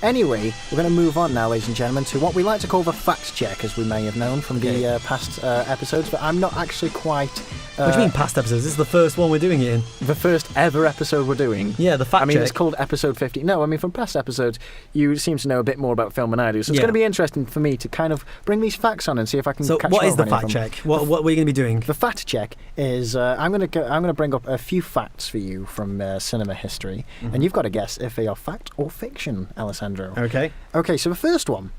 Anyway, we're going to move on now, ladies and gentlemen, to what we like to call the fact check, as we may have known from the past episodes, but I'm not actually quite... what do you mean past episodes? This is the first one we're doing it in. The first ever episode we're doing. Yeah, the fact check. I mean, it's called episode 50. No, I mean, from past episodes, you seem to know a bit more about film than I do, so it's going to be interesting for me to kind of bring these facts on and see if I can catch up on So what is the fact check? What are we going to be doing? The fact check is I'm going to bring up a few facts for you from cinema history, and you've got to guess if they are fact or fiction, Alessandro. Okay, so the first one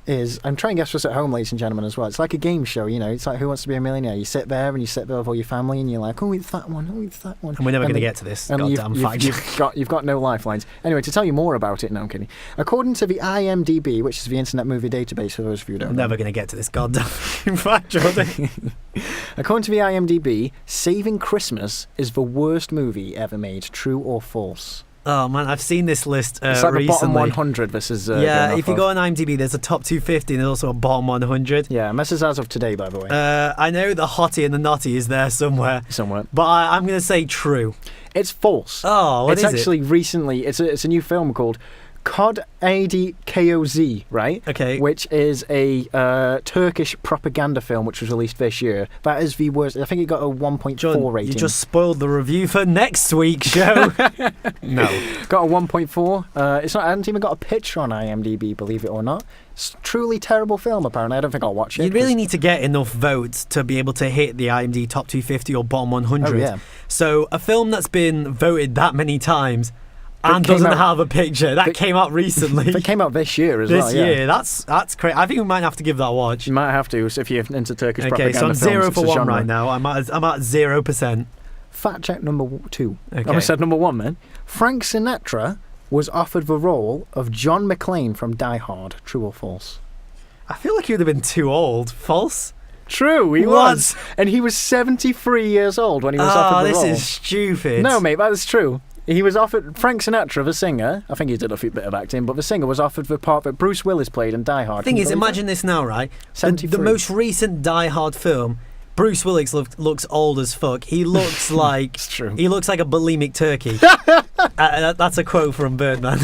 is, I'm trying to guess this at home, ladies and gentlemen, as well. It's like a game show, you know. It's like Who Wants to Be a Millionaire? You sit there and you sit there with all your family and you're like, oh, it's that one, oh, it's that one. And we're never going to get to this goddamn fact. You've got no lifelines. Anyway, to tell you more about it, no, I'm kidding. According to the IMDb, which is the Internet Movie Database for those of you who don't know. Never going to get to this goddamn fact, Jordan. According to the IMDb, Saving Christmas is the worst movie ever made. True or false? Oh man, I've seen this list it's like recently. The bottom 100. This is if you go on IMDb, there's a top 250 and there's also a bottom 100. Yeah, and this is as of today, by the way. I know the hottie and the naughty is there somewhere. But I'm going to say true. It's false. Oh, what is it? It's actually recently. It's a new film called Kod Adi Koz, right? Okay. Which is a Turkish propaganda film which was released this year. That is the worst. I think it got a 1.4 rating. You just spoiled the review for next week's show. No. Got a 1.4. It's not. I haven't even got a picture on IMDb, believe it or not. It's a truly terrible film, apparently. I don't think I'll watch it. You really need to get enough votes to be able to hit the IMDb top 250 or bottom 100. Oh, yeah. So a film that's been voted that many times and doesn't have a picture. That came out recently. It came out this year as well. This year. That's crazy. I think we might have to give that a watch. You might have to if you're into Turkish propaganda. Okay, so I'm films, 0 for 1 right now. I'm at 0%. Fact check number 2. Okay. I said number 1, man. Frank Sinatra was offered the role of John McClane from Die Hard. True or false? I feel like he would have been too old. False? True, he was. And he was 73 years old when he was offered the role. Oh, this is stupid. No, mate, that is true. He was offered... Frank Sinatra, the singer, I think he did a bit of acting, but the singer was offered the part that Bruce Willis played in Die Hard. The thing is, imagine this now, right? 73. The most recent Die Hard film, Bruce Willis looks old as fuck. He looks like... It's true. He looks like a bulimic turkey. That's a quote from Birdman.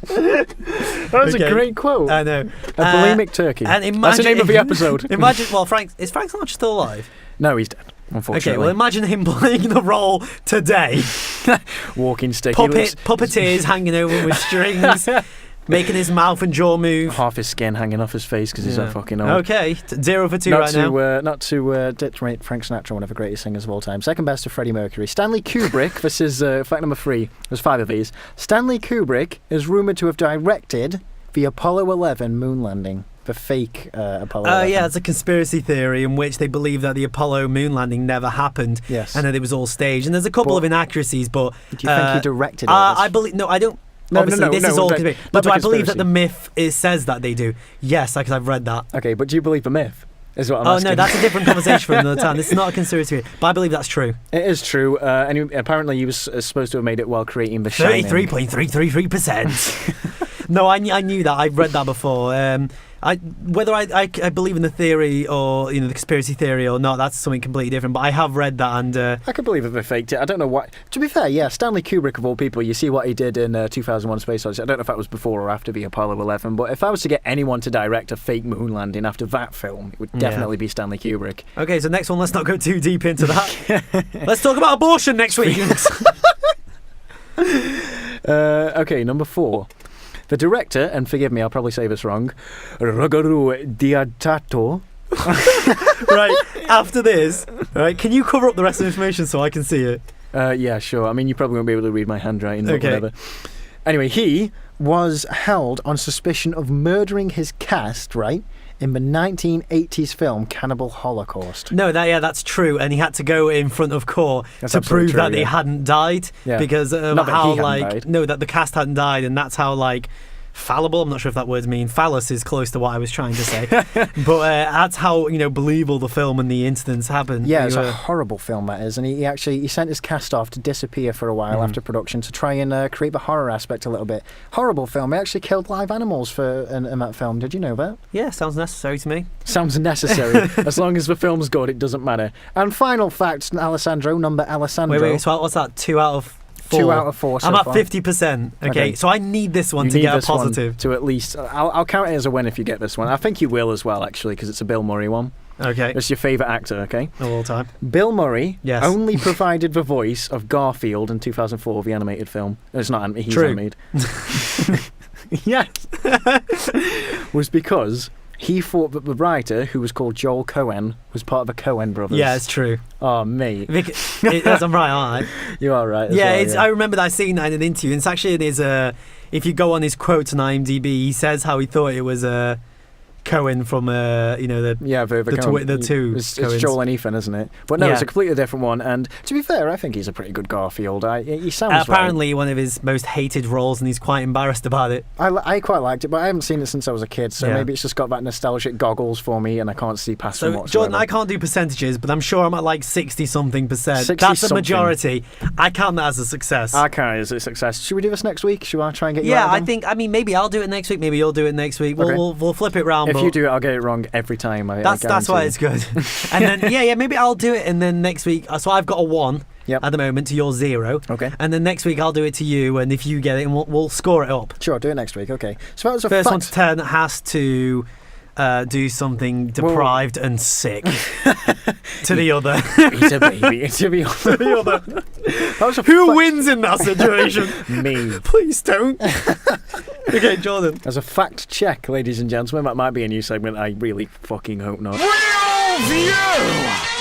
That was a great quote. I know. A bulimic turkey. And imagine, that's the name of the episode. Imagine... Well, is Frank Sinatra still alive? No, he's dead. Unfortunately. Okay, well, imagine him playing the role today. Walking stick. Puppeteers hanging over with strings, making his mouth and jaw move. Half his skin hanging off his face because he's so fucking old. Okay, 0 for 2 now. Not to detriment Frank Sinatra, one of the greatest singers of all time. Second best to Freddie Mercury. Stanley Kubrick, this is fact number 3. There's 5 of these. Stanley Kubrick is rumoured to have directed the Apollo 11 moon landing. The fake Apollo 11. Yeah, it's a conspiracy theory in which they believe that the Apollo moon landing never happened. Yes. And that it was all staged. And there's a couple of inaccuracies, but... Do you think he directed it? I believe... No, I don't... Obviously, this is all... But do I believe that the myth says that they do? Yes, because I've read that. Okay, but do you believe the myth? Is what I'm asking. No, that's a different conversation for another time. This is not a conspiracy theory, but I believe that's true. It is true. And apparently he was supposed to have made it while creating The Shining. 33.333%. No, I knew that. I've read that before. Whether I believe in the theory or the conspiracy theory or not, that's something completely different. But I have read that, and I could believe if they faked it. I don't know why. To be fair, yeah, Stanley Kubrick of all people, you see what he did in 2001: Space Odyssey. I don't know if that was before or after the Apollo 11, but if I was to get anyone to direct a fake moon landing after that film, it would definitely be Stanley Kubrick. Okay, so next one, let's not go too deep into that. Let's talk about abortion next week. Okay, number 4. The director, and forgive me, I'll probably say this wrong, Rogeru Diatato. Right, after this, right, can you cover up the rest of the information so I can see it? Yeah, sure. I mean, you probably won't be able to read my handwriting, but whatever. Anyway, he was held on suspicion of murdering his cast, right, in the 1980s film Cannibal Holocaust. No, that's true, and he had to go in front of court to prove that they hadn't died, because of how that the cast hadn't died, and that's how fallible, I'm not sure if that word means phallus is close to what I was trying to say, but that's how believable the film and the incidents happened. Yeah, it's a horrible film, that is, and he sent his cast off to disappear for a while after production to try and create the horror aspect a little bit. Horrible film. He actually killed live animals in that film. Did you know that? Yeah, sounds necessary to me. Sounds necessary. As long as the film's good, it doesn't matter. And final fact, Alessandro, number Alessandro. Wait, so what's that? 2 out of 4. 2 out of 4 so I'm at far. 50%. Okay, so I need this one to get a positive. To at least, I'll count it as a win if you get this one. I think you will as well, actually, because it's a Bill Murray one. Okay. It's your favourite actor, okay? Of all time. Bill Murray only provided the voice of Garfield in 2004, the animated film. It's not, he's animated. Yes. Was because he thought that the writer, who was called Joel Cohen, was part of the Coen brothers. Yeah, it's true. Oh, mate. I'm right, aren't I? You are right. I remember that seeing that in an interview. And it's actually, if you go on his quotes on IMDb, he says how he thought it was Cohen from the two. It's Joel and Ethan, isn't it? But no, it's a completely different one. And to be fair, I think he's a pretty good Garfield. He sounds apparently one of his most hated roles, and he's quite embarrassed about it. I quite liked it, but I haven't seen it since I was a kid, so maybe it's just got that nostalgic goggles for me, and I can't see past them whatsoever. Jordan, I can't do percentages, but I'm sure I'm at like 60-something percent. That's a majority. I count that as a success. I count it as a success. Should we do this next week? Should I try and get you out of them? I mean, maybe I'll do it next week. Maybe you'll do it next week. We'll flip it round. If you do it, I'll get it wrong every time. That's why it's good. And then maybe I'll do it, and then next week. So I've got a 1 at the moment to your 0. Okay. And then next week I'll do it to you, and if you get it, and we'll score it up. Sure, do it next week. Okay. So that was first one to 10 has to do something deprived and sick to the other. He's a baby. To the other. Who wins in that situation? Me. Please don't. Okay, Jordan. As a fact check, ladies and gentlemen, that might be a new segment. I really fucking hope not. Real View!